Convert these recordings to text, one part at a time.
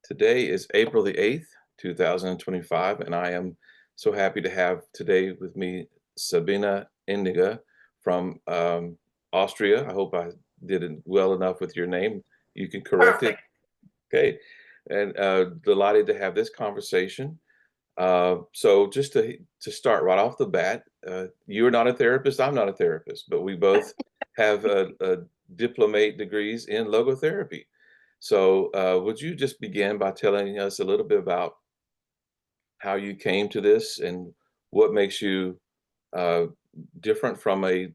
Today is April the 8th, 2025, and I am so happy to have today with me Sabine Indinger from Austria. I hope I did it well enough with your name. You can correct it. Perfect. Okay. And delighted to have this conversation. So just to start right off the bat, you're not a therapist, I'm not a therapist, but we both have diplomate degrees in logotherapy. So would you just begin by telling us a little bit about how you came to this and what makes you uh, different from a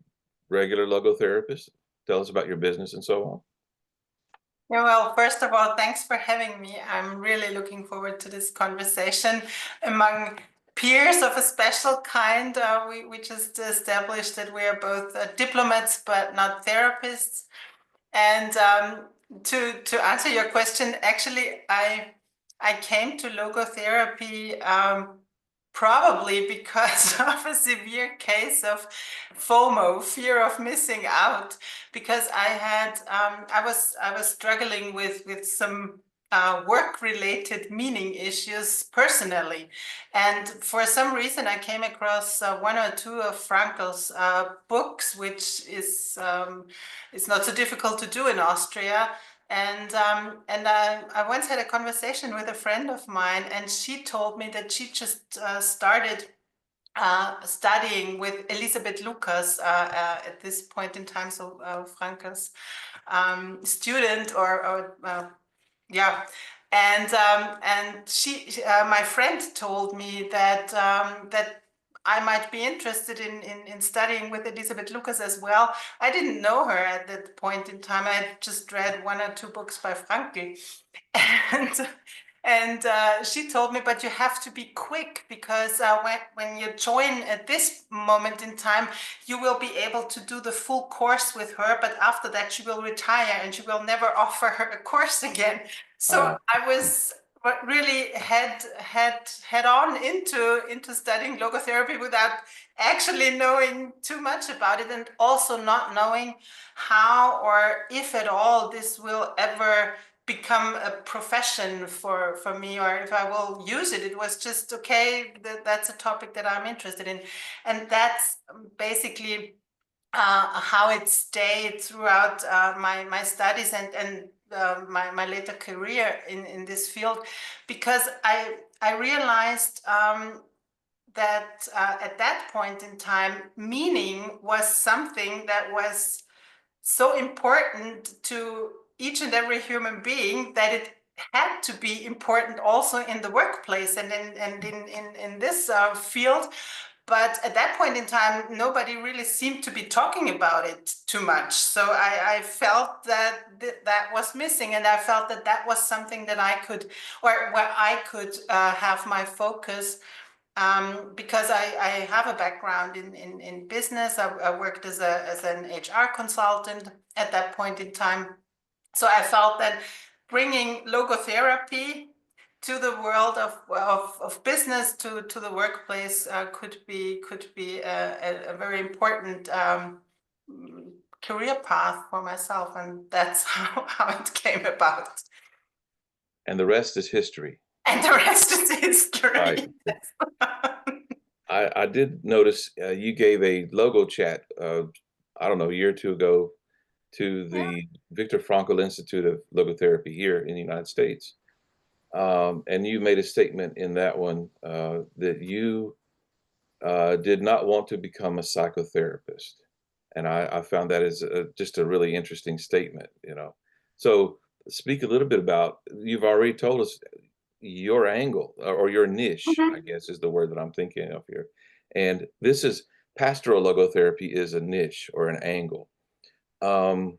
regular logotherapist? Tell us about your business and so on. Yeah, well, first of all, thanks for having me. I'm really looking forward to this conversation among peers of a special kind. We just established that we are both diplomats, but not therapists. And to answer your question, actually, I came to logotherapy probably because of a severe case of FOMO, fear of missing out, because I was struggling with some work-related meaning issues personally, and for some reason I came across one or two of Frankel's books, which is not so difficult to do in Austria. And I once had a conversation with a friend of mine, and she told me that she just started studying with Elisabeth Lucas at this point in time, so Franca's student, or yeah. My friend told me that I might be interested in studying with Elisabeth Lucas as well. I didn't know her at that point in time. I had just read one or two books by Frankl. And she told me, but you have to be quick, because when you join at this moment in time, you will be able to do the full course with her. But after that, she will retire and she will never offer her a course again. So Uh, I was really head on into studying logotherapy without actually knowing too much about it, and also not knowing how or if at all this will ever become a profession for me, or if I will use it. It was just okay, that's a topic that I'm interested in, and that's basically how it stayed throughout my studies and my later career in this field, because I realized that at that point in time, meaning was something that was so important to each and every human being that it had to be important also in the workplace and in this field. But at that point in time, nobody really seemed to be talking about it too much. So I felt that that was missing, and I felt that that was something that I could, or where I could have my focus, because I have a background in business. I worked as an HR consultant at that point in time. So I felt that bringing logotherapy to the world of business, to the workplace, could be a very important career path for myself, and that's how it came about. and the rest is history. And the rest is Right. history. I did notice you gave a logo chat, I don't know, a year or two ago to Yeah. the Viktor Frankl Institute of Logotherapy here in the United States. And you made a statement in that one that you did not want to become a psychotherapist. And I found that as just a really interesting statement, you know. So speak a little bit about, you've already told us your angle or your niche, I Mhm. guess is the word that I'm thinking of here. And this is pastoral logotherapy is a niche or an angle. Um,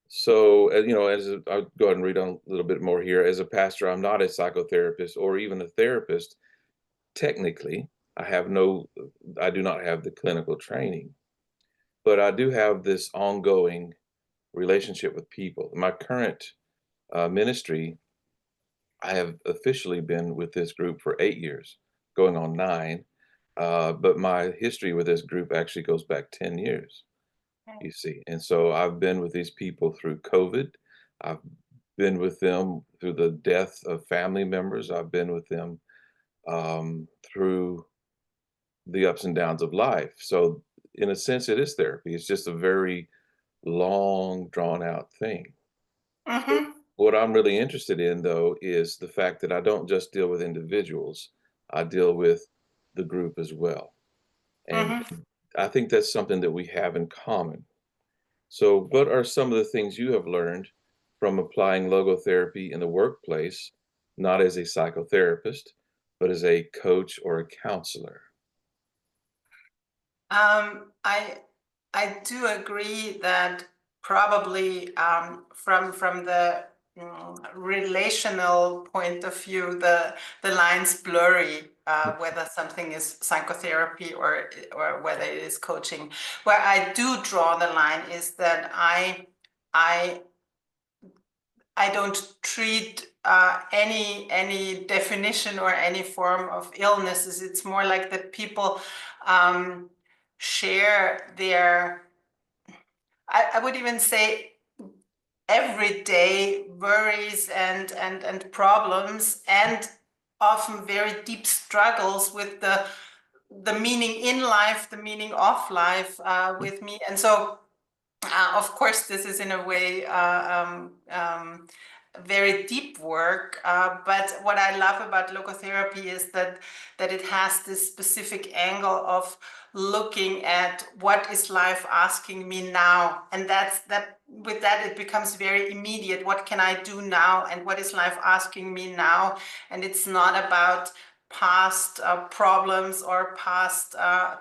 so, you know, I'll go ahead and read on a little bit more here. As a pastor, I'm not a psychotherapist or even a therapist. Technically, I do not have the clinical training, but I do have this ongoing relationship with people. My current ministry, I have officially been with this group for 8 years, going on 9. But my history with this group actually goes back 10 years, Okay. you see. And so I've been with these people through COVID. I've been with them through the death of family members. I've been with them through the ups and downs of life. So, in a sense, it is therapy. It's just a very long, drawn out thing. Mm-hmm. What I'm really interested in, though, is the fact that I don't just deal with individuals, I deal with the group as well. And Mm-hmm. I think that's something that we have in common. So, what are some of the things you have learned from applying logotherapy in the workplace, not as a psychotherapist, but as a coach or a counselor? I do agree that probably from the relational point of view, the line's blurry, whether something is psychotherapy or whether it is coaching. Where I do draw the line is that I I don't treat any definition or any form of illnesses. It's more like that people um, share their, I would even say, everyday worries and problems, and often very deep struggles with the meaning in life, the meaning of life with me. And so of course, this is in a way very deep work. But what I love about logotherapy is that it has this specific angle of looking at what is life asking me now, and that. With that, it becomes very immediate. What can I do now, and what is life asking me now? And it's not about past problems or past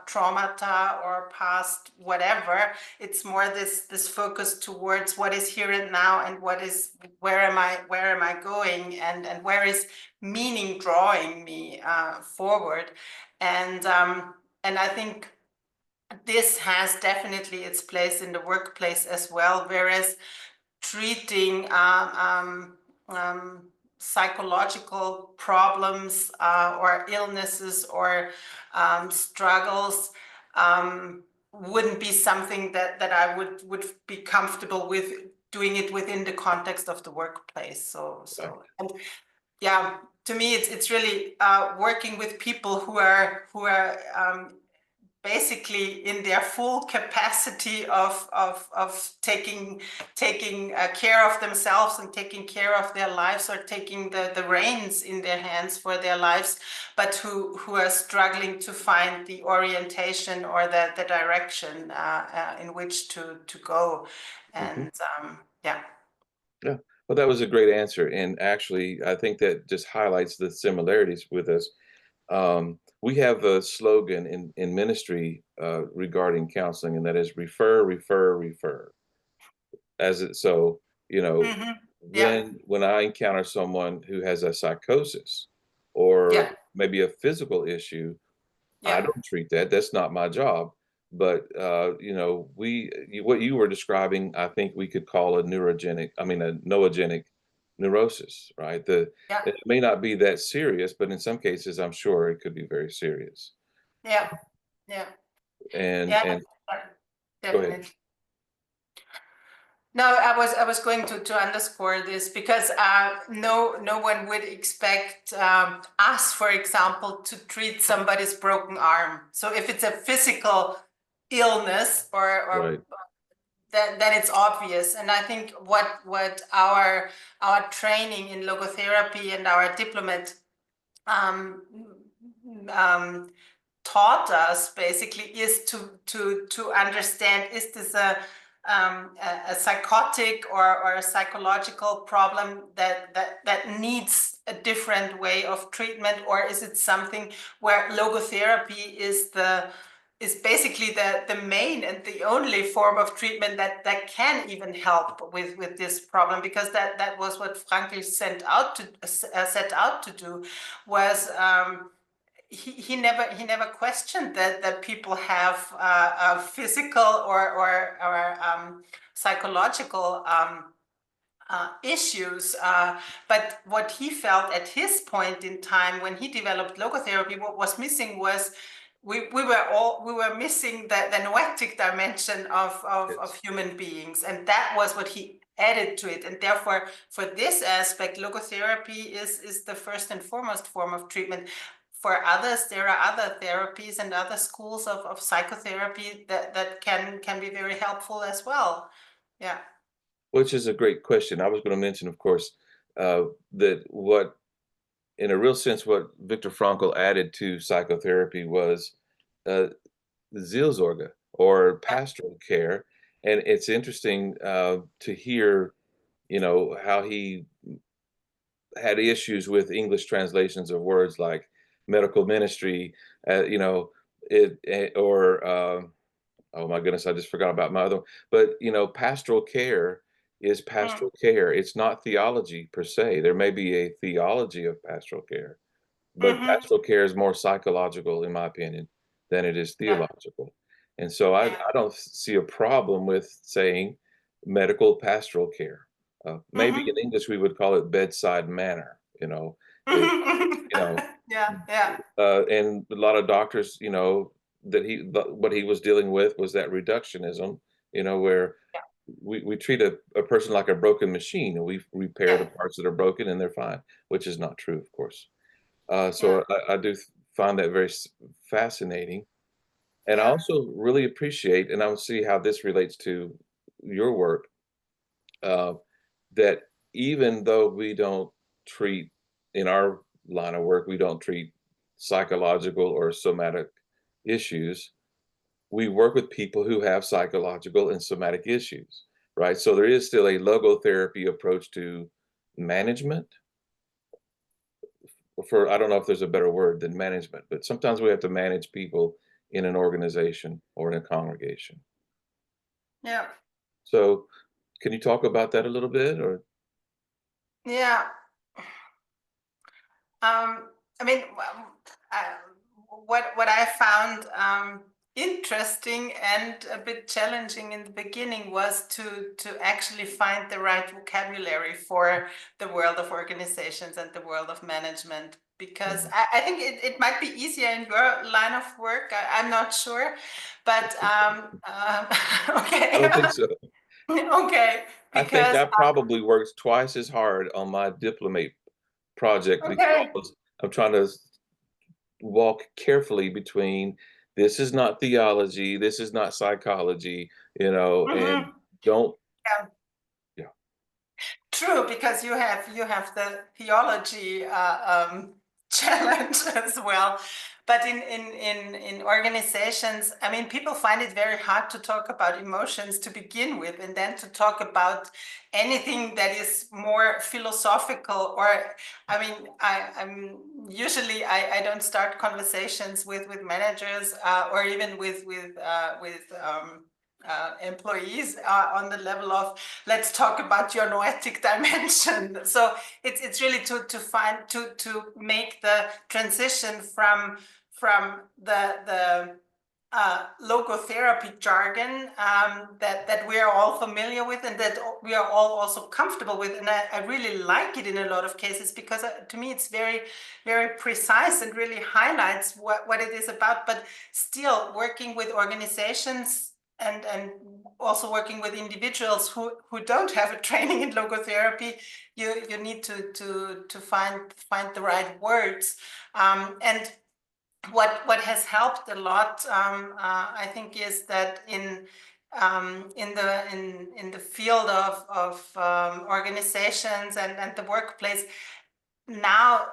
traumata or past whatever. It's more this focus towards what is here and now, and what is, where am I going, and where is meaning drawing me forward. And I think this has definitely its place in the workplace as well, whereas treating psychological problems or illnesses or struggles wouldn't be something that I would be comfortable with doing it within the context of the workplace. Right. And yeah, to me, it's really working with people who are basically in their full capacity of taking care of themselves and taking care of their lives, or taking the reins in their hands for their lives, but who are struggling to find the orientation or the direction in which to go. Mhm. And yeah. Yeah. Well, that was a great answer. And actually, I think that just highlights the similarities with us. We have a slogan in ministry regarding counseling, and that is refer, refer, refer. As it so, you know, Hmm. Yeah. when I encounter someone who has a psychosis or Yeah. maybe a physical issue, I Yeah. don't treat that. That's not my job. But what you were describing, I think we could call a a noogenic neurosis, right? Yeah. It may not be that serious, but in some cases, I'm sure it could be very serious. Yeah. Yeah. And Yeah. go ahead. Definitely. No, I was going to underscore this because no one would expect us, for example, to treat somebody's broken arm. So if it's a physical illness, or Right. then it's obvious. And I think what our training in logotherapy and our diplomat um, um, taught us basically is to understand, is this a psychotic or a psychological problem that needs a different way of treatment, or is it something where logotherapy is basically the main and the only form of treatment that can even help with this problem? Because that was what Frankl set out to do, was he never questioned that people have physical or psychological issues. But what he felt at his point in time when he developed logotherapy, what was missing was we were missing the noetic dimension of Yes. human beings, and that was what he added to it. And therefore, for this aspect, logotherapy is the first and foremost form of treatment. For others, there are other therapies and other schools of psychotherapy that can be very helpful as well. Yeah. Which is a great question. I was going to mention, of course, that what, in a real sense, what Viktor Frankl added to psychotherapy was uh, Seelsorge, or Yeah. pastoral care. And it's interesting to hear, how he had issues with English translations of words like medical ministry, or oh my goodness, I just forgot about my other one. But pastoral care is Mm. pastoral care. It's not theology per se. There may be a theology of pastoral care, but Mm-hmm. pastoral care is more psychological, in my opinion, than it is Yeah. theological. And so I Yeah. don't see a problem with saying medical pastoral care. Maybe in Mm-hmm. English we would call it bedside manner. It, Mm-hmm. you know, Yeah. Yeah. and a lot of doctors, what he was dealing with was that reductionism, where Yeah. we treat a person like a broken machine, and we repair the Yeah. parts that are broken and they're fine, which is not true, of course. Yeah. So I do find that very fascinating. And I Yeah. also really appreciate, and I'll see how this relates to your work, uh, that even though we don't treat, in our line of work, we don't treat psychological or somatic issues, we work with people who have psychological and somatic issues, right? So there is still a logotherapy approach to management. I don't know if there's a better word than management, but sometimes we have to manage people in an organization or in a congregation. Yeah. So can you talk about that a little bit, or? Yeah. I mean, what I found interesting and a bit challenging in the beginning was to actually find the right vocabulary for the world of organizations and the world of management. Because Mhm. I think it might be easier in your line of work. I'm not sure, but I okay, don't think so. okay, I think because I probably worked twice as hard on my diplomate project okay. because I'm trying to walk carefully between, this is not theology, this is not psychology, and Mhm. don't, Yeah. yeah. True, because you have the theology challenge as well. But in organizations, I mean, people find it very hard to talk about emotions to begin with, and then to talk about anything that is more philosophical. Or, I mean, I'm usually I don't start conversations with managers or even with employees on the level of, let's talk about your noetic dimension. So it's really to make the transition from the logotherapy jargon that we are all familiar with and that we are all also comfortable with. And I really like it in a lot of cases, because to me it's very, very precise and really highlights what it is about. But still, working with organizations and also working with individuals who don't have a training in logotherapy, you need to find the right words. And what has helped a lot, I think, is that in the field of organizations and the workplace now,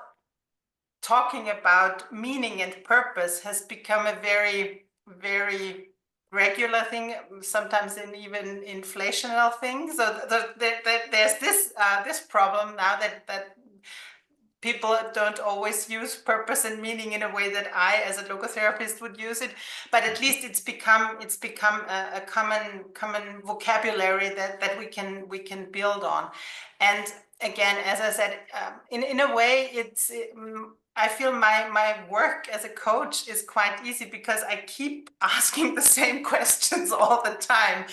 talking about meaning and purpose has become a very, very regular thing, sometimes in even inflational things. So there's this problem now that people don't always use purpose and meaning in a way that I, as a logotherapist, would use it. But at least it's become a common vocabulary that we can build on. And again, as I said, in a way, I feel my work as a coach is quite easy, because I keep asking the same questions all the time.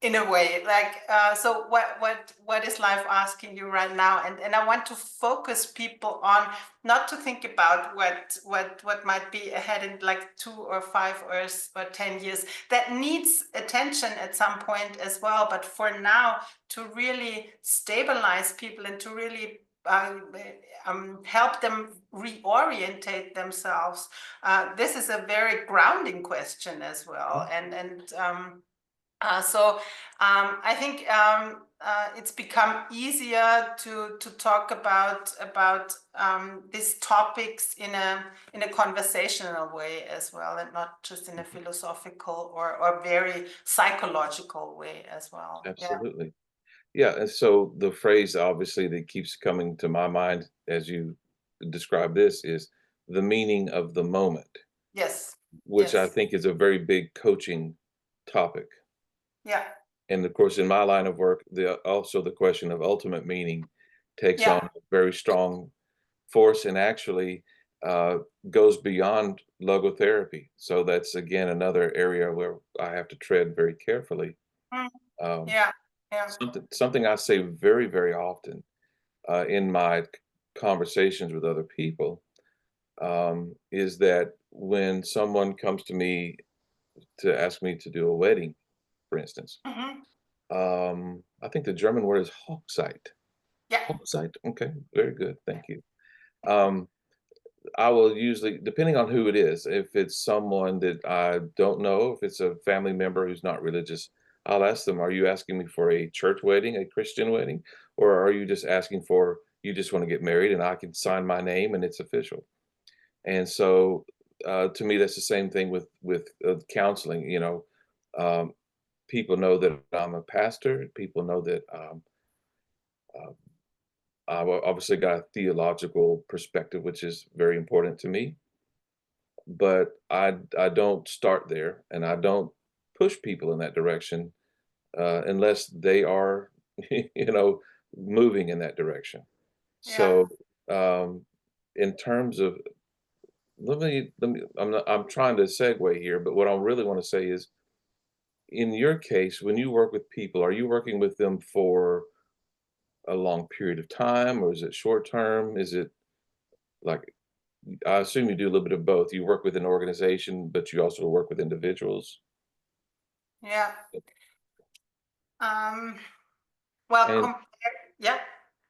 in a way, like, so what is life asking you right now? And I want to focus people on not to think about what might be ahead in like 2 or 5 or 10 years. That needs attention at some point as well, but for now, to really stabilize people and to really help them reorientate themselves. This is a very grounding question as well, so I think it's become easier to talk about these topics in a conversational way as well, and not just in a philosophical or very psychological way as well. Yeah. Absolutely. Yeah, and so the phrase obviously that keeps coming to my mind as you describe this is the meaning of the moment, Yes. which I Yes. think is a very big coaching topic. Yeah. And of course, in my line of work, also the question of ultimate meaning takes on Yeah. a very strong force and actually uh, goes beyond logotherapy. So that's again another area where I have to tread very carefully. Mm. Um, Yeah. Yeah. something I say very, very often in my conversations with other people is that when someone comes to me to ask me to do a wedding, for instance, Hmm. I think the German word is Hochzeit. Yeah. Hochzeit. Okay, very good. Thank you. Um, I will usually, depending on who it is, if it's someone that I don't know, if it's a family member who's not religious, I'll ask them, are you asking me for a church wedding, a Christian wedding? Or are you just asking for, you just want to get married and I can sign my name and it's official? And so to me, that's the same thing with counseling. Um, people know that I'm a pastor. People know that uh, I've obviously got a theological perspective, which is very important to me. But I don't start there, and I don't push people in that direction unless they are, you know, moving in that direction. Yeah. So, in terms of I'm trying to segue here, but what I really want to say is, in your case, when you work with people, are you working with them for a long period of time, or is it short term? Is it like I assume you do a little bit of both. You work with an organization, but you also work with individuals. Yeah. Um, well, And yeah.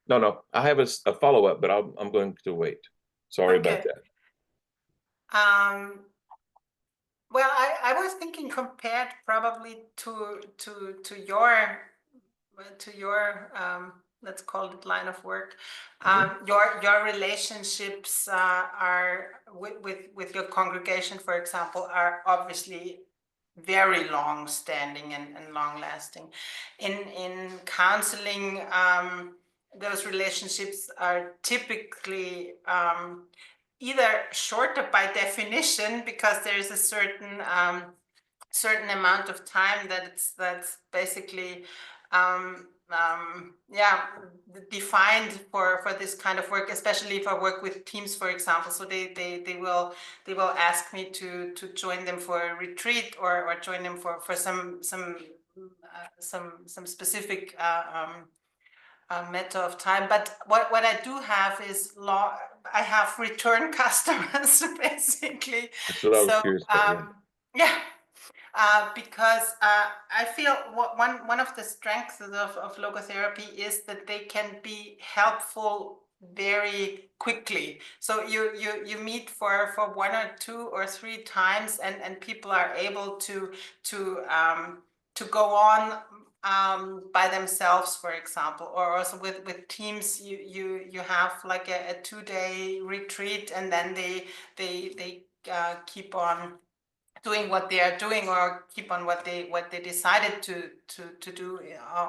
no, no, I have a follow up, but I'm going to wait. Sorry about Okay. that. Um, well, I was thinking compared probably to your let's call it line of work, Mhm. your relationships are with your congregation, for example, are obviously very long standing and long lasting. In counseling, those relationships are typically either shorter by definition because there is a certain amount of time that's basically yeah, defined for this kind of work, especially if I work with teams, for example. So they will ask me to join them for a retreat, or join them for some specific matter of time. But what I do have is I have return customers basically. That's what I was So curious about. Yeah, yeah, because I feel one of the strengths of logotherapy is that they can be helpful very quickly. So you meet for 1 or 2 or 3 times, and people are able to go on by themselves, for example, or also with teams. You have like a 2-day retreat, and then they keep on doing what they are doing, or keep on what they decided to do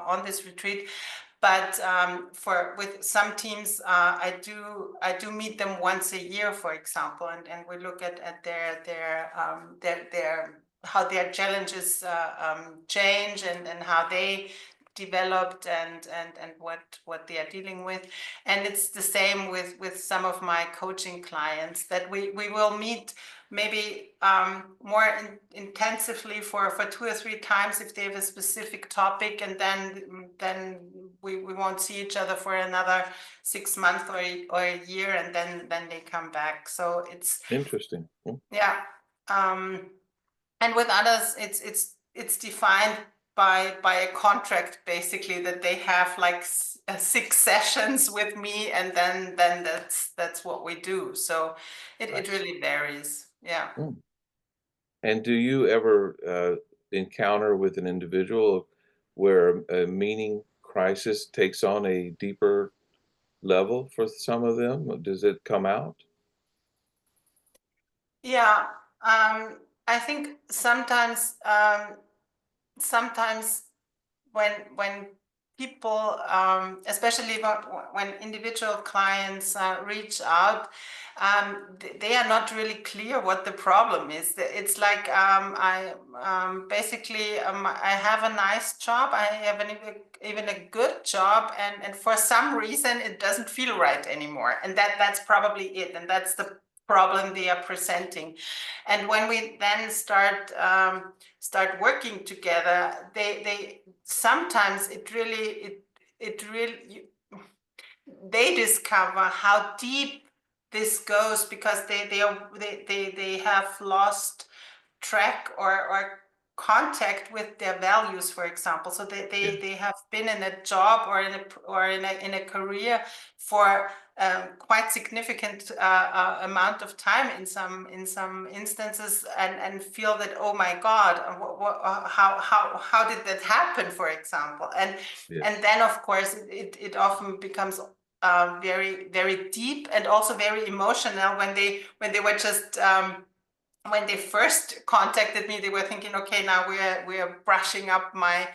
on this retreat. But for with some teams, I do meet them once a year, for example, and we look at their how their challenges change, and how they developed and what they are dealing with. And it's the same with some of my coaching clients, that we will meet maybe more intensively for 2 or 3 times if they have a specific topic, and then we won't see each other for another 6 months or a year, and then they come back. So it's, Interesting. Hmm. yeah. And with others, it's defined by a contract, basically, that they have like 6 sessions with me, and then that's what we do. So I it see. really varies. Yeah. Mm. And do you ever encounter with an individual where a meaning crisis takes on a deeper level for some of them? Does it come out? Yeah. I think sometimes when people, especially when individual clients reach out, they are not really clear what the problem is. It's like, I basically, I have a nice job, I have even a good job, and for some reason it doesn't feel right anymore, and that's probably it, and that's the problem they are presenting. And when we then start working together, they sometimes it really they discover how deep this goes, because they have lost track or contact with their values, for example. So Yeah, they have been in a job or in a career for quite significant amount of time in some instances, and feel that, oh my God, how did that happen, for example. And yes, then of course it often becomes very very deep, and also very emotional, when they were just when they first contacted me. They were thinking, okay, now we're brushing up my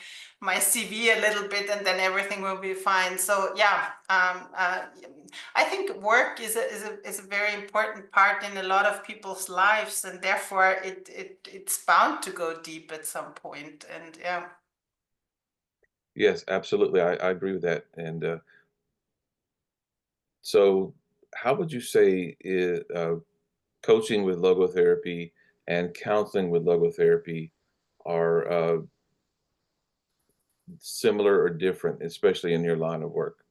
CV a little bit, and then everything will be fine. So yeah, I think work is a very important part in a lot of people's lives, and therefore it's bound to go deep at some point. And yeah. yes, absolutely. I agree with that. And so, how would you say coaching with logotherapy and counseling with logotherapy are similar or different, especially in your line of work?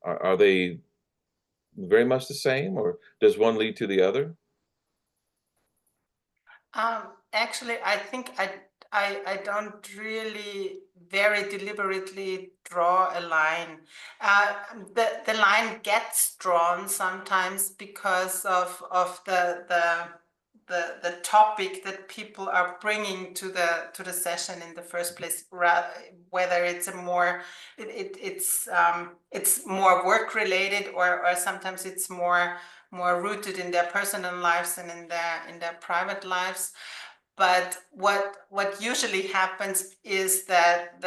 Are they very much the same, or does one lead to the other? Actually, I think I don't really very deliberately draw a line. The line gets drawn sometimes because of the topic that people are bringing to the session in the first place. Whether it's a more it's more work related, or sometimes it's more rooted in their personal lives and in their private lives. But what usually happens is that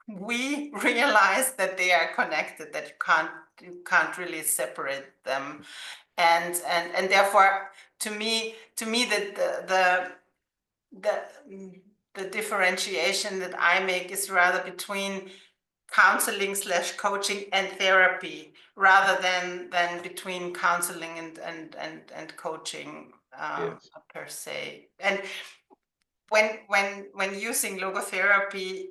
we realize that they are connected, that you can't really separate them. And therefore, to me the the differentiation that I make is rather between counseling slash coaching and therapy, rather than between counseling and coaching, Yes, per se. And when using logotherapy,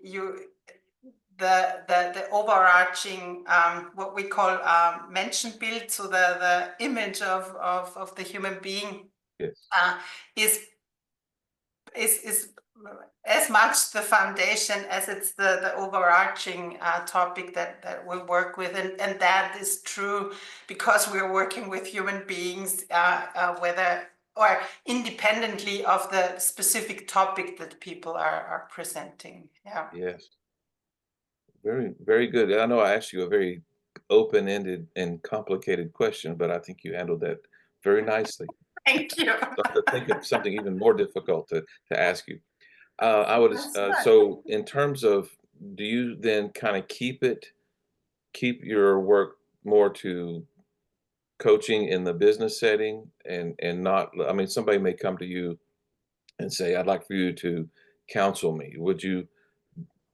the overarching, what we call Menschenbild, so the image of the human being, yes, uh, is is as much the foundation as it's the overarching topic that we work with. And that is true because we're working with human beings, whether or independently of the specific topic that people are presenting. Yeah. yes. Very, very good. I know I asked you a very open-ended and complicated question, but I think you handled that very nicely. Thank you. So I have to think of something even more difficult to ask you. That's fun. So in terms of, do you then kind of keep your work more to coaching in the business setting and not, I mean, somebody may come to you and say, I'd like for you to counsel me. Would you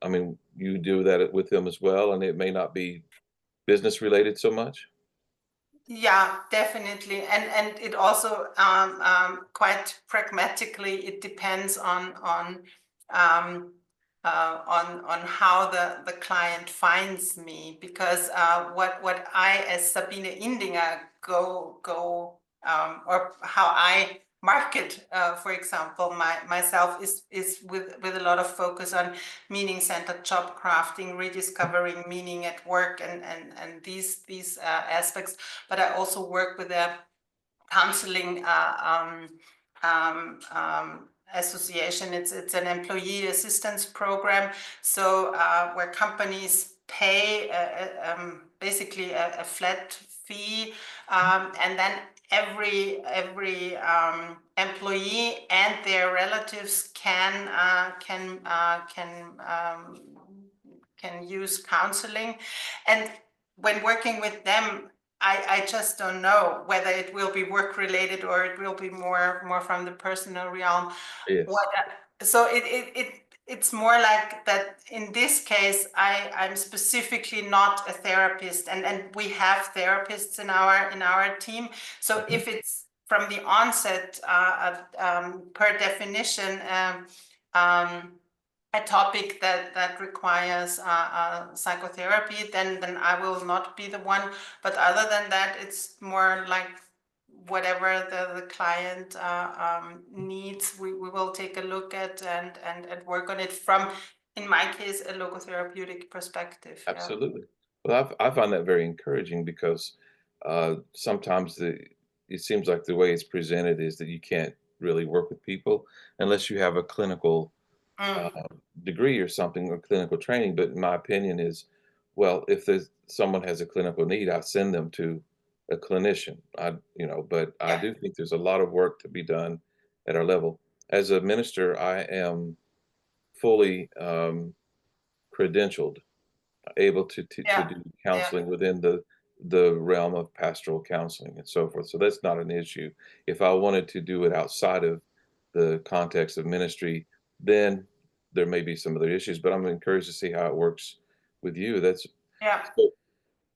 I mean, you do that with them as well, and it may not be business related so much? Yeah, definitely. And it also quite pragmatically it depends um, on how the client finds me, because what I as Sabine Indinger or how I market, for example, myself is with a lot of focus on meaning-centered job crafting, rediscovering meaning at work, and these aspects. But I also work with a counseling association. It's an employee assistance program. So where companies pay basically a flat fee, and then every employee and their relatives can use counseling. And when working with them, I just don't know whether it will be work related or it will be more from the personal realm. Yes. What so it's more like that in this case. I'm specifically not a therapist, and we have therapists in our team. So Mhm. if it's from the onset, per definition, um, a topic that requires psychotherapy, then I will not be the one. But other than that, it's more like whatever the client needs, we will take a look at and work on it from, in my case, a logotherapeutic perspective. Yeah. Absolutely. Well, I find that very encouraging because sometimes it seems like the way it's presented is that you can't really work with people unless you have a clinical uh, Mm. degree or something or clinical training. But my opinion is, well, if someone has a clinical need, I send them to a clinician. But I Yeah. do think there's a lot of work to be done at our level. As a minister, I am fully credentialed, able to Yeah. do Yeah. counseling within the realm of pastoral counseling and so forth. So that's not an issue. If I wanted to do it outside of the context of ministry, then there may be some other issues, but I'm encouraged to see how it works with you. That's Yeah. so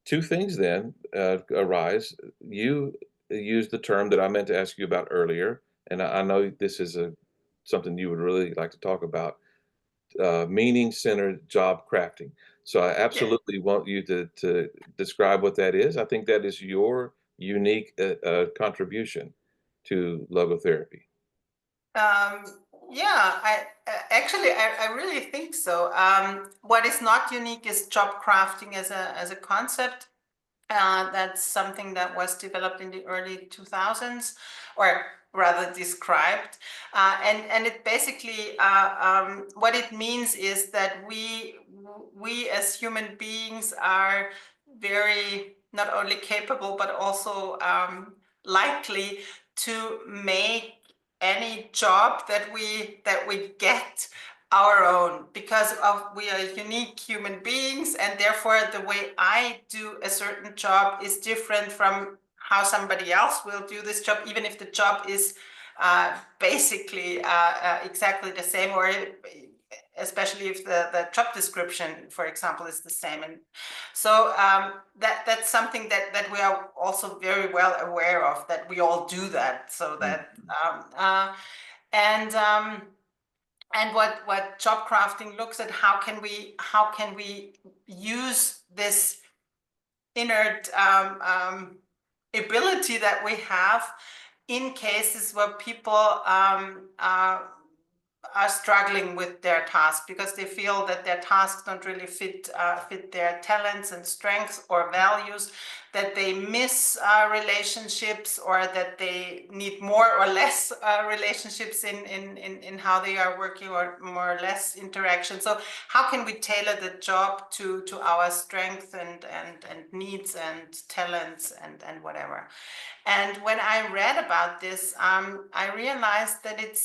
two things then arise. You used the term that I meant to ask you about earlier, and I know this is a something you would really like to talk about, meaning-centered job crafting. So I Yeah. absolutely want you to describe what that is. I think that is your unique contribution to logotherapy. Um, yeah, I really think so. What is not unique is job crafting as a concept. That's something that was developed in the early 2000s, or rather described. And it basically, what it means is that we as human beings are very not only capable, but also likely to make any job that we get our own, because of we are unique human beings, and therefore the way I do a certain job is different from how somebody else will do this job, even if the job is basically exactly the same, or especially if the job description, for example, is the same. And so that's something that we are also very well aware of, that we all do that. So Mm, that and and what job crafting looks at, how can we use this inert ability that we have in cases where people are struggling with their task, because they feel that their tasks don't really fit their talents and strengths or values, that they miss relationships, or that they need more or less relationships in how they are working, or more or less interaction. So how can we tailor the job to our strengths and needs and talents and whatever. And when I read about this, I realized that it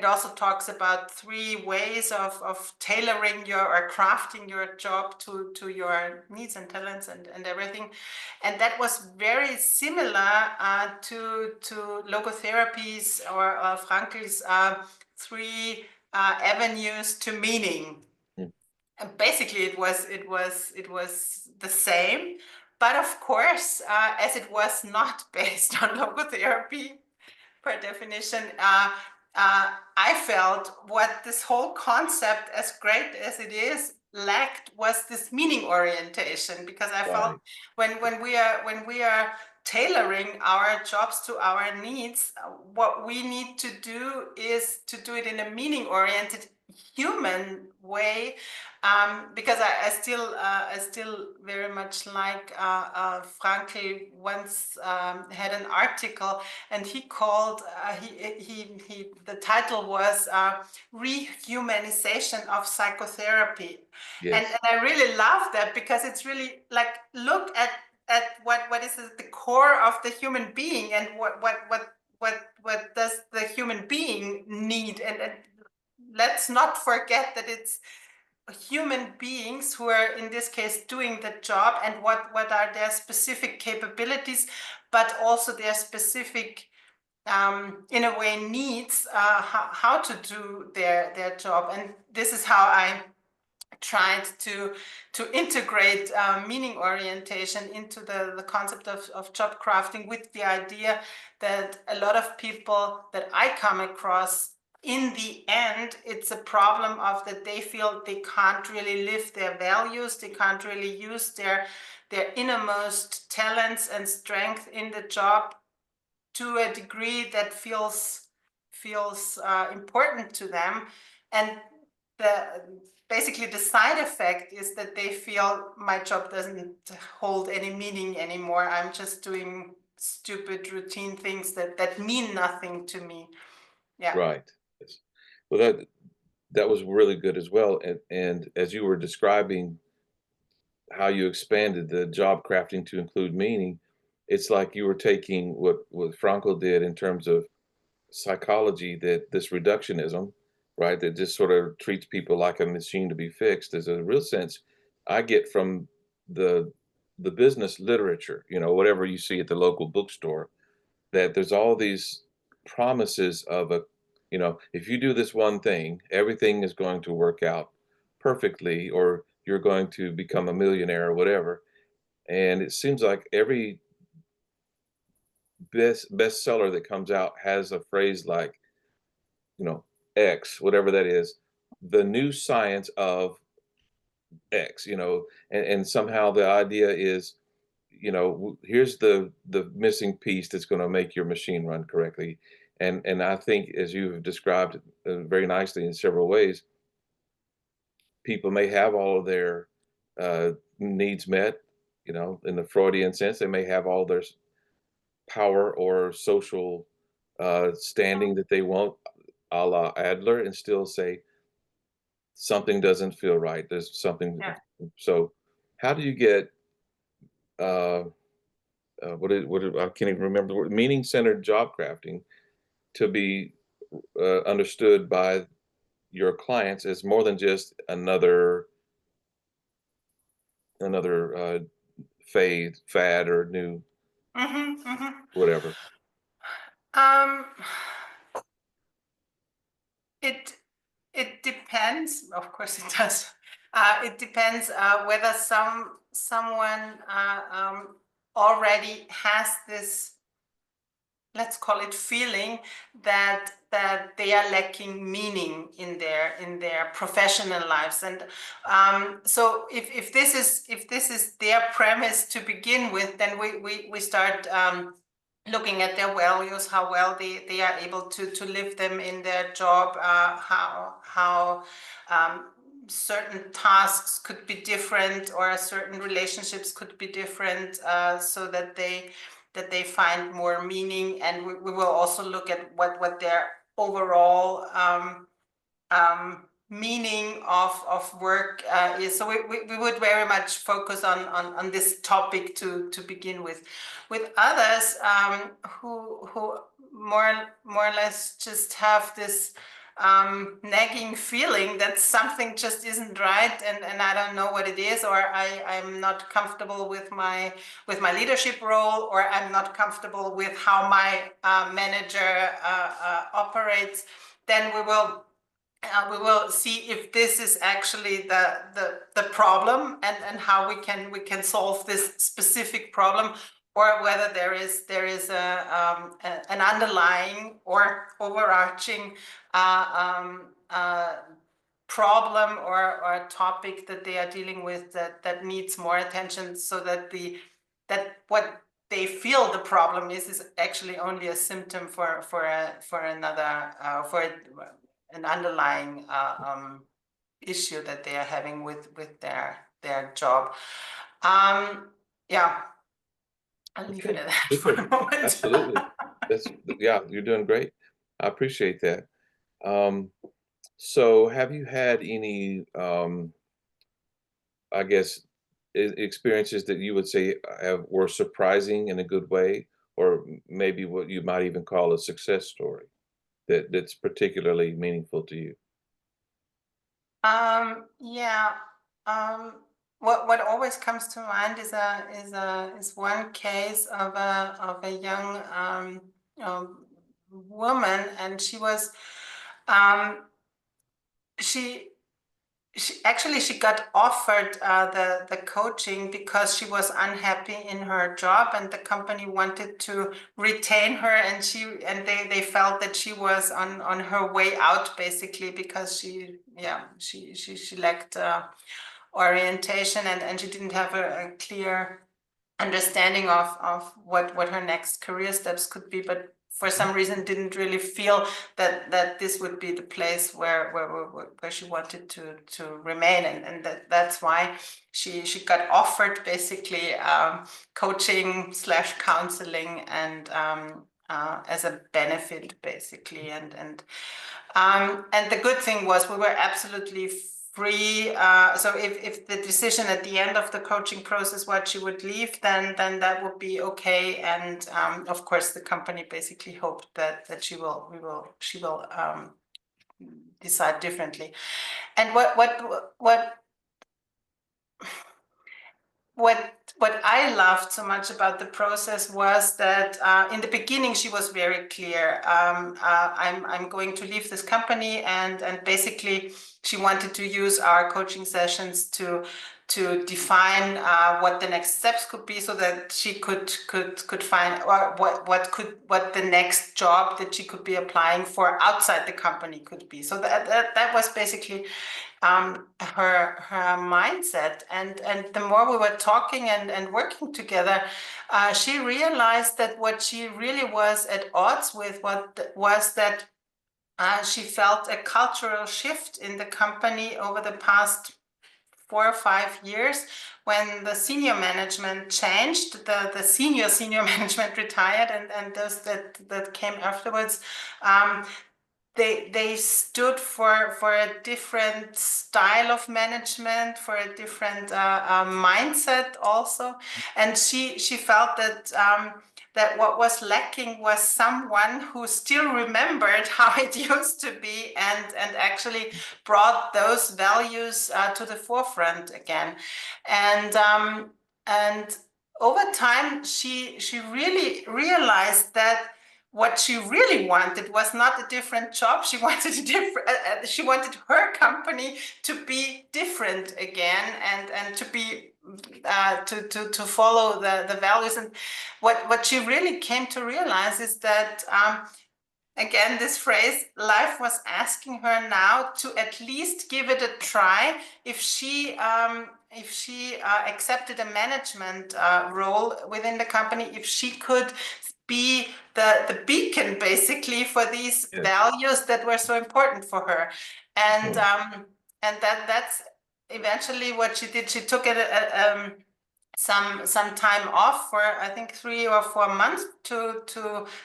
also talks about three ways of tailoring your or crafting your job to your needs and talents and everything. And that was very similar to logotherapies, or Frankl's three avenues to meaning. mm. basically it was the same, but of course, as it was not based on logotherapy per definition, I felt what this whole concept, as great as it is, lacked was this meaning orientation, because I felt Right. when we are tailoring our jobs to our needs, what we need to do is to do it in a meaning oriented human way, because I still very much like Frankl once had an article, and he called he the title was rehumanization of psychotherapy, and Yes. I really love that, because it's really like, look at what is at the core of the human being, and what does the human being need, and let's not forget that it's human beings who are in this case doing the job, and what are their specific capabilities, but also their specific in a way needs, how to do their job. And this is how I tried to integrate meaning orientation into the concept of job crafting, with the idea that a lot of people that I come across, in the end, it's a problem of that they feel they can't really live their values, they can't really use their innermost talents and strength in the job to a degree that feels important to them. And the basically the side effect is that they feel my job doesn't hold any meaning anymore. I'm just doing stupid routine things that mean nothing to me. Yeah. Right. Yes. Well, that was really good as well. And as you were describing how you expanded the job crafting to include meaning, it's like you were taking what Frankl did in terms of psychology, that this reductionism, right, that just sort of treats people like a machine to be fixed. There's a real sense I get from the the business literature, whatever you see at the local bookstore, that there's all these promises of if you do this one thing, everything is going to work out perfectly, or you're going to become a millionaire or whatever. And it seems like every bestseller that comes out has a phrase like, you know, X, whatever that is, the new science of X, and somehow the idea is, here's the missing piece that's going to make your machine run correctly. And I think, as you've described very nicely in several ways, people may have all of their needs met, in the Freudian sense. They may have all their power or social standing that they want, a la Adler, and still say something doesn't feel right. There's something. Yeah. So, how do you get I can't even remember the word, meaning centered job crafting to be understood by your clients as more than just another fad or new Mm-hmm, mm-hmm. whatever. Um, it it depends. Of course, it does. It depends whether someone already has this, let's call it, feeling that they are lacking meaning in their professional lives. And so if this is their premise to begin with, then we start looking at their values, how well they are able to live them in their job, how certain tasks could be different, or certain relationships could be different, so that they find more meaning. And we will also look at what their overall meaning of work is. So we would very much focus on this topic to begin with. With others who more or less just have this nagging feeling that something just isn't right, and I don't know what it is, or I'm not comfortable with my leadership role, or I'm not comfortable with how my manager operates, then we will we will see if this is actually the problem, and how we can solve this specific problem, or whether there is an underlying or overarching problem, or a topic that they are dealing with that needs more attention, so that what they feel the problem is actually only a symptom for another for an underlying issue that they are having with their job. Yeah, I'll leave it Okay, at that for super. a moment. Absolutely. Yeah, you're doing great. I appreciate that. Um, so have you had any, I guess, experiences that you would say were surprising in a good way, or maybe what you might even call a success story that's particularly meaningful to you? Yeah. Um, what always comes to mind is one case of a young woman, and um, she she got offered the coaching because she was unhappy in her job, and the company wanted to retain her, and they felt that she was on her way out, basically, because she lacked orientation, and she didn't have a clear understanding of what her next career steps could be, but for some reason didn't really feel that this would be the place where she wanted to remain, and that's why she got offered, basically, coaching slash counseling, and as a benefit, basically, and the good thing was we were absolutely free. So if the decision at the end of the coaching process what she would leave, then that would be okay. And of course, the company basically hoped that she will decide differently. And what I loved so much about the process was that in the beginning she was very clear. I'm going to leave this company, and basically she wanted to use our coaching sessions to define what the next steps could be, so that she could find, or what the next job that she could be applying for outside the company could be. So that was basically her mindset, and the more we were talking and working together, she realized that what she really was at odds with was that she felt a cultural shift in the company over the past 4 or 5 years, when the senior management changed. The senior management retired, and those that came afterwards, they stood for a different style of management, for a different mindset also, and she felt that what was lacking was someone who still remembered how it used to be, and actually brought those values to the forefront again, and over time she really realized that what she really wanted was not a different job. She wanted a different. She wanted her company to be different again, and to be to follow the values. And what she really came to realize is that, again, this phrase, life was asking her now to at least give it a try. If she accepted a management role within the company, if she could be the beacon, basically, for these Yeah. values that were so important for her, and Mhm. that's eventually what she did. She took it some time off for, I think, 3 or 4 months to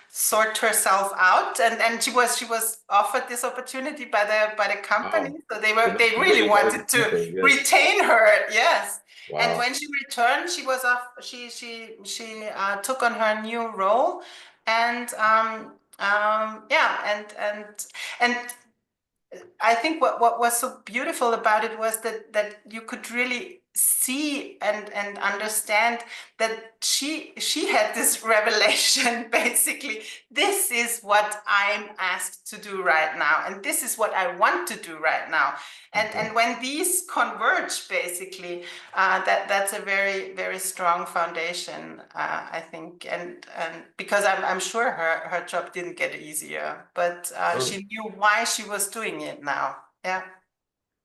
sort herself out, and she was offered this opportunity by the company, Wow. so they They were must they have really really wanted to wanted keep to her. Yes. retain her. Yes. And Wow. when she returned, she was off. She took on her new role, and yeah, and I think what was so beautiful about it was that you could really see and understand that she had this revelation. Basically, this is what I'm asked to do right now, and this is what I want to do right now. And when these converge, basically, that's a very, very strong foundation, I think. And because I'm sure her job didn't get easier, but Oh, she knew why she was doing it now. Yeah.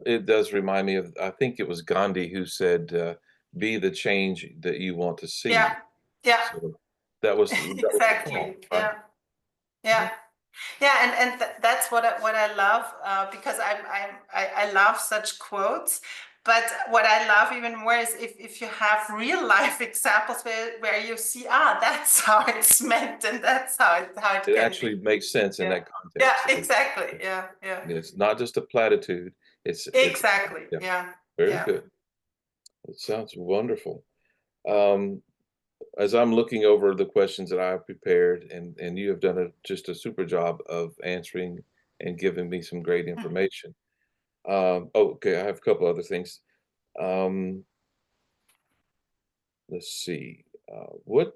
it does remind me of, I think it was Gandhi who said, be the change that you want to Yeah. see. Yeah. So that was the Exactly. call, right? Yeah. Yeah. Yeah. Yeah, and that's what I love, because I love such quotes. But what I love even more is if you have real life examples where you see, that's how it's meant, and that's how it It can be. actually makes sense in Yeah. that Yeah, context. exactly. Yeah, yeah. It's not just a platitude. It's Exactly. yeah, Yeah. very Yeah. good. It sounds wonderful. Um, as I'm looking over the questions that I prepared, and you have done just a super job of answering and giving me some great information. Oh, okay, I have a couple other things. Um, let's see. What?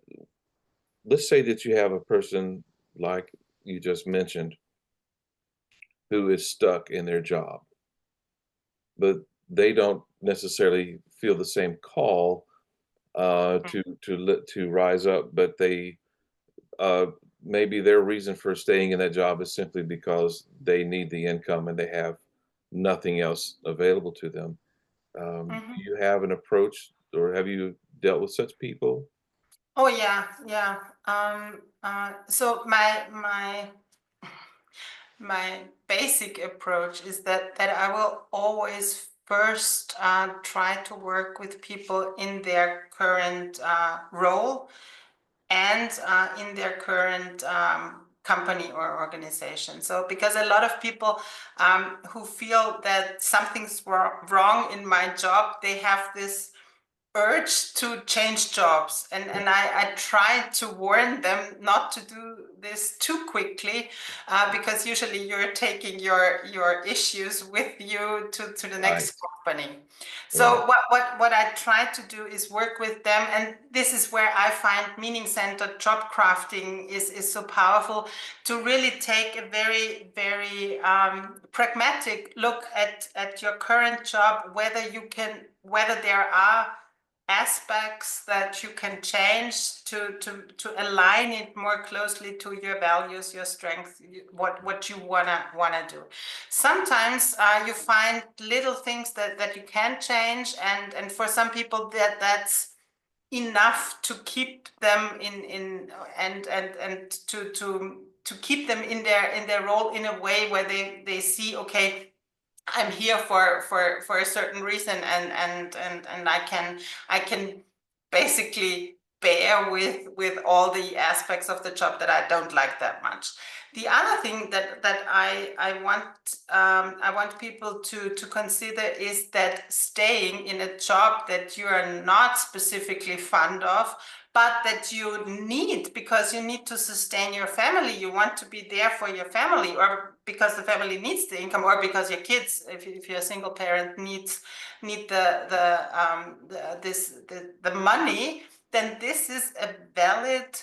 Let's say that you have a person like you just mentioned who is stuck in their job, but they don't necessarily feel the same call to rise up, but they uh, maybe their reason for staying in that job is simply because they need the income and they have nothing else available to them. Do Mhm. you have an approach, or have you dealt with such people? Oh yeah, yeah. So my basic approach is that I will always first try to work with people in their current role and in their current company or organization. So because a lot of people who feel that something's wrong in my job, they have this urge to change jobs, Yeah, and I try to warn them not to do this too quickly, because usually you're taking your issues with you to the right, next company. right, So what I try to do is work with them, and this is where I find meaning centered job crafting is so powerful, to really take a very, very pragmatic look at your current job, whether there are aspects that you can change to align it more closely to your values, your strengths, what you wanna do. Sometimes you find little things that you can change, and for some people that's enough to keep them in and to keep them in their role in a way where they see, okay, I'm here for a certain reason, and I can basically bear with all the aspects of the job that I don't like that much. The other thing that I want people to consider is that staying in a job that you are not specifically fond of, but that you need because you need to sustain your family. You want to be there for your family, or because the family needs the income, or because your kids, if you're a single parent, need the money. Then this is a valid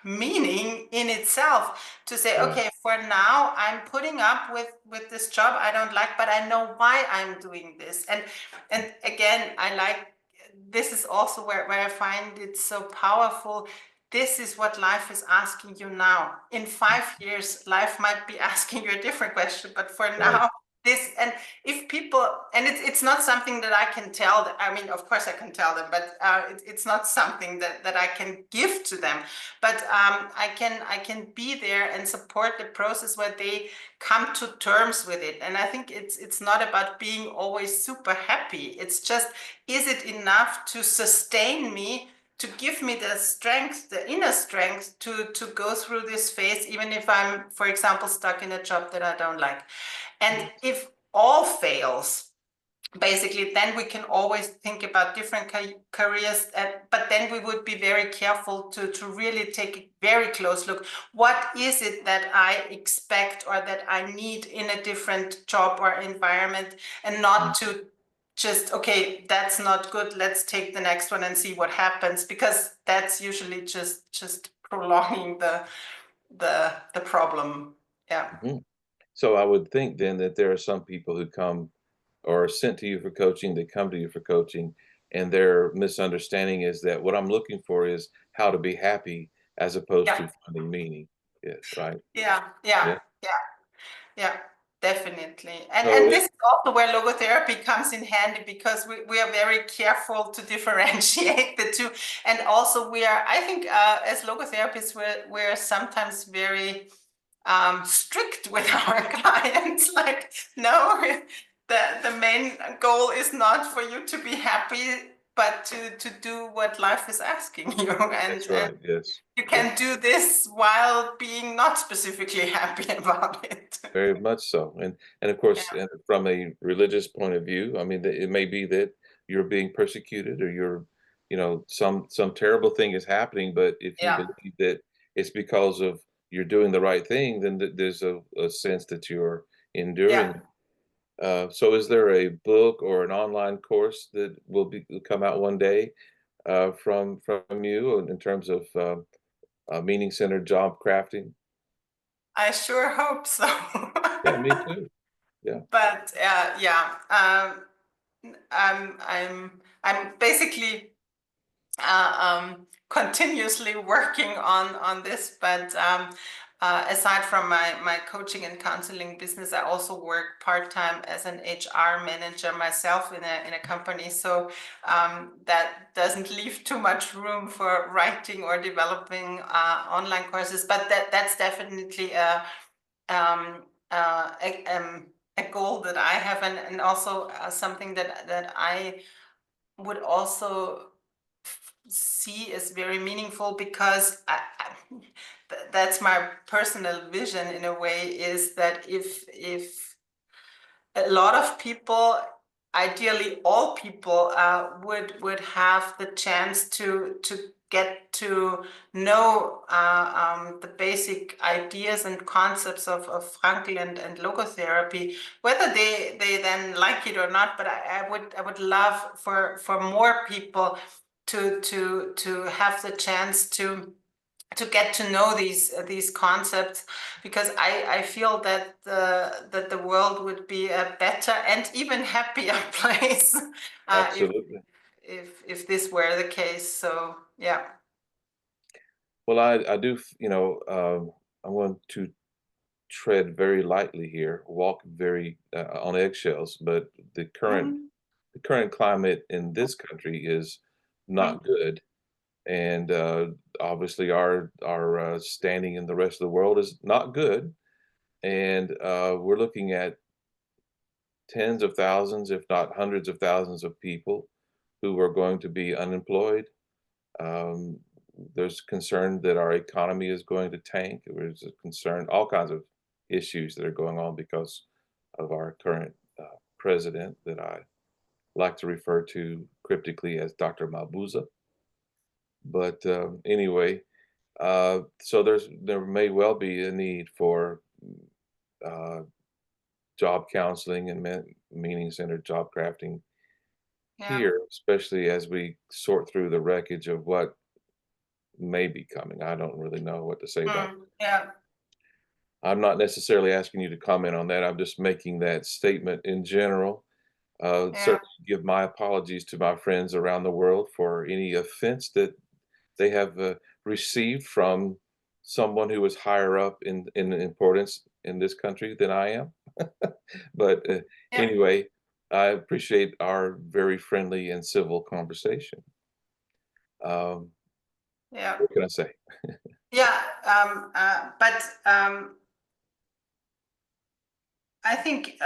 meaning in itself, to say, right. okay, for now I'm putting up with this job I don't like, but I know why I'm doing this. And again, I like, this is also where I find it so powerful. This is what life is asking you now. In 5 years, life might be asking you a different question, but for Right. now, this. And if people, and it's not something that I can tell them. I mean, of course I can tell them, but it's not something that I can give to them. But I can be there and support the process where they come to terms with it. And I think it's not about being always super happy. It's just, is it enough to sustain me, to give me the strength, the inner strength to go through this phase, even if I'm, for example, stuck in a job that I don't like. And if all fails, basically, then we can always think about different careers, but then we would be very careful to really take a very close look. What is it that I expect or that I need in a different job or environment, and not Mm. just, okay, that's not good, let's take the next one and see what happens, because that's usually just prolonging the problem. Yeah. Mhm. So I would think then that there are some people who come or are sent to you for coaching, they come to you for coaching, and their misunderstanding is that what I'm looking for is how to be happy as opposed Yeah. to finding meaning. Yeah, right. Yeah. Yeah. Yeah. Yeah. Yeah, definitely. So And this is also where logotherapy comes in handy, because we are very careful to differentiate the two. And also we are, I think, as logotherapists, we're sometimes very strict with our clients. Like, no, the main goal is not for you to be happy, but to do what life is asking you. that's And right. Yes. you Yes. can do this while being not specifically happy about it. Very much so. And of Yeah. course, and from a religious point of view, I mean, it may be that you're being persecuted or you're, some terrible thing is happening, but if you Yeah. believe that it's because of you're doing the right thing, then there's a sense that you're Yeah. enduring. So is there a book or an online course that will come out one day from you in terms of meaning-centered job crafting? I sure hope so. Yeah, me too. Yeah, But yeah, I'm basically continuously working on this. But aside from my coaching and counseling business, I also work part-time as an HR manager myself in a company. So that doesn't leave too much room for writing or developing online courses. But that's definitely um, a goal that I have, and also something that I would also see as very meaningful, because that's my personal vision in a way, is that if a lot of people, ideally all people, would have the chance to get to know the basic ideas and concepts of Frankl and logotherapy, whether they then like it or not. But I would love for more people to have the chance to get to know these concepts, because I feel that the world would be a better and even happier place if absolutely. if this were the case. So yeah. Well, I do, I want to tread very lightly here, walk very on eggshells, but Mhm. the current climate in this country is Mhm. not good, and obviously our standing in the rest of the world is not good, and we're looking at tens of thousands, if not hundreds of thousands of people who are going to be unemployed. Um, there's concern that our economy is going to tank. There's a concern, all kinds of issues that are going on because of our current president that I like to refer to cryptically as Dr. Mabuza. But anyway, so there may well be a need for uh, job counseling and meaning-centered job crafting Yeah. here, especially as we sort through the wreckage of what may be coming. I don't really know what to say about. Yeah. I'm not necessarily asking you to comment on that. I'm just making that statement in general. Yeah. Certainly give my apologies to my friends around the world for any offense that they have received from someone who is higher up in importance in this country than I am. But Yeah. anyway, I appreciate our very friendly and civil conversation. Um, Yeah. what can I say? Yeah. But I think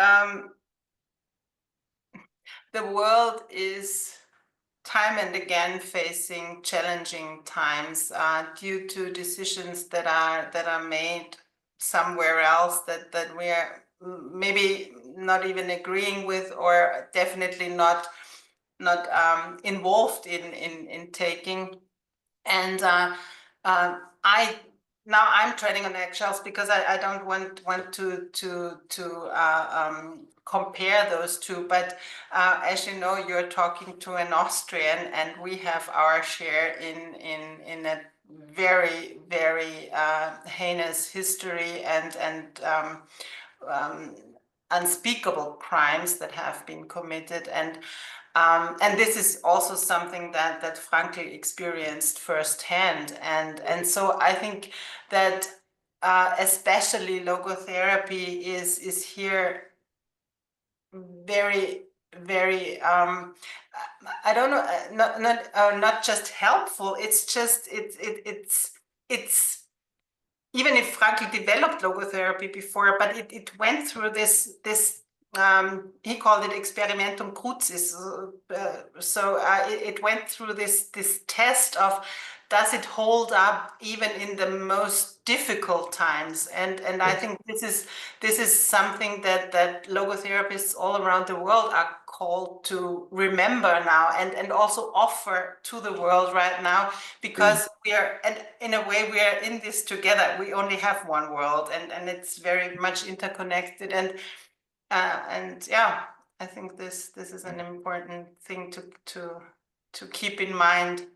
the world is time and again facing challenging times due to decisions that are made somewhere else, that we're maybe not even agreeing with, or definitely not involved in taking. And I now I'm treading on eggshells, because I don't want to compare those two. But as you know, you're talking to an Austrian, and we have our share in a very, very heinous history and unspeakable crimes that have been committed. And this is also something that Frankl experienced firsthand. And so I think that especially logotherapy is here very, very, I don't know, not just helpful. It's just, it's, even if Frankl developed logotherapy before, but it went through this he called it experimentum crucis. It went through this test of, does it hold up even in the most difficult times? And I Yes. think this is something that logotherapists all around the world are called to remember now, and also offer to the world right now, Indeed. because we are, and in a way, we are in this together. We only have one world, and it's very much interconnected. And yeah, I think this is an important thing to keep in mind.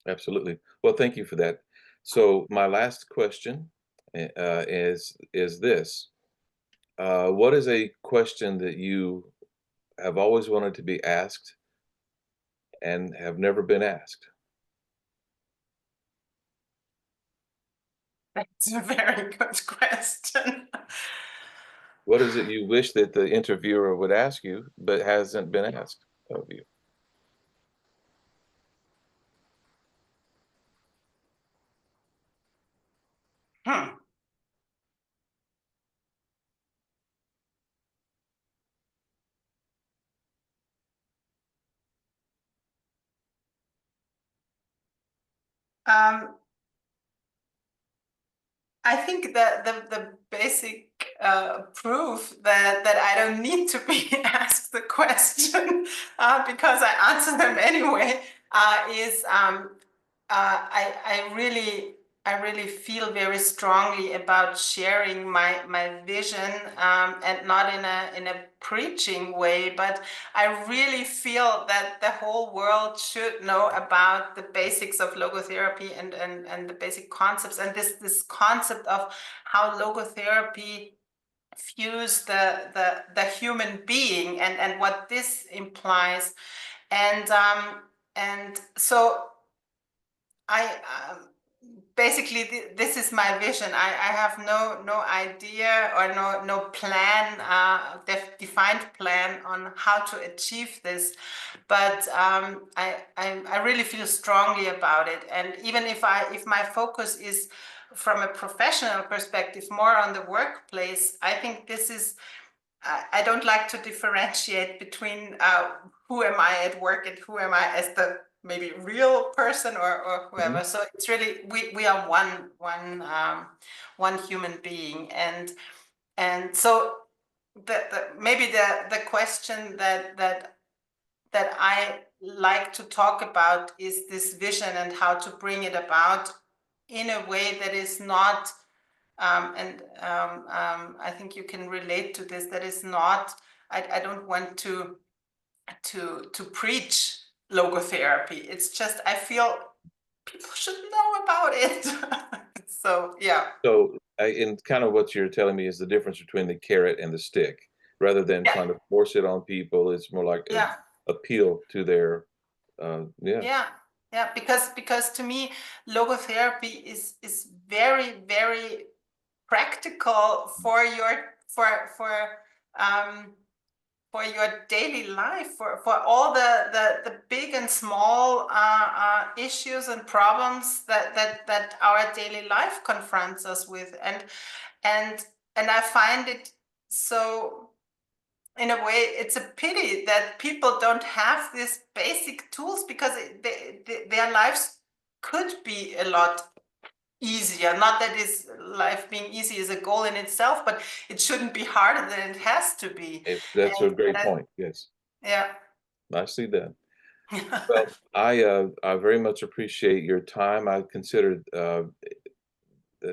Absolutely. Well, thank you for that. So my last question is this. What is a question that you have always wanted to be asked and have never been asked? That's a very good question. What is it you wish that the interviewer would ask you, but hasn't been asked of you? Hmm. Um, I think that the basic proof that I don't need to be asked the question because I answer them anyway is I really feel very strongly about sharing my vision, and not in a preaching way, but I really feel that the whole world should know about the basics of logotherapy and the basic concepts, and this concept of how logotherapy fuse the human being, and what this implies. And so I basically this is my vision. I have no idea or no plan, defined plan on how to achieve this, but I really feel strongly about it. And even if my focus is from a professional perspective more on the workplace, I think this is, I don't like to differentiate between who am I at work and who am I as the maybe real person, or Mhm. whoever. So it's really, we are one human being. And so maybe the question that I like to talk about is this vision and how to bring it about in a way that is not, I think you can relate to this, that is not, I don't want to preach logotherapy. It's just, I feel people should know about it. So yeah. So, and kind of what you're telling me is the difference between the carrot and the stick. Rather than Yeah. trying to force it on people, it's more like an Yeah. appeal to their, yeah. Yeah. Yeah. Because to me, logotherapy is very, very practical um for your daily life, for all the big and small issues and problems that our daily life confronts us with. And I find it so, in a way, it's a pity that people don't have these basic tools, because their lives could be a lot easier. Not that is life being easy is a goal in itself, but it shouldn't be harder than it has to be. That's a And great point. Yes, yeah. nicely done. Well, I very much appreciate your time. I consider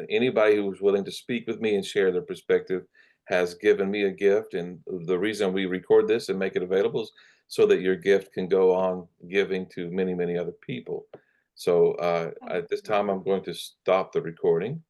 anybody who's willing to speak with me and share their perspective has given me a gift, and the reason we record this and make it available is so that your gift can go on giving to many, many other people. So, Thank at this you. time, I'm going to stop the recording.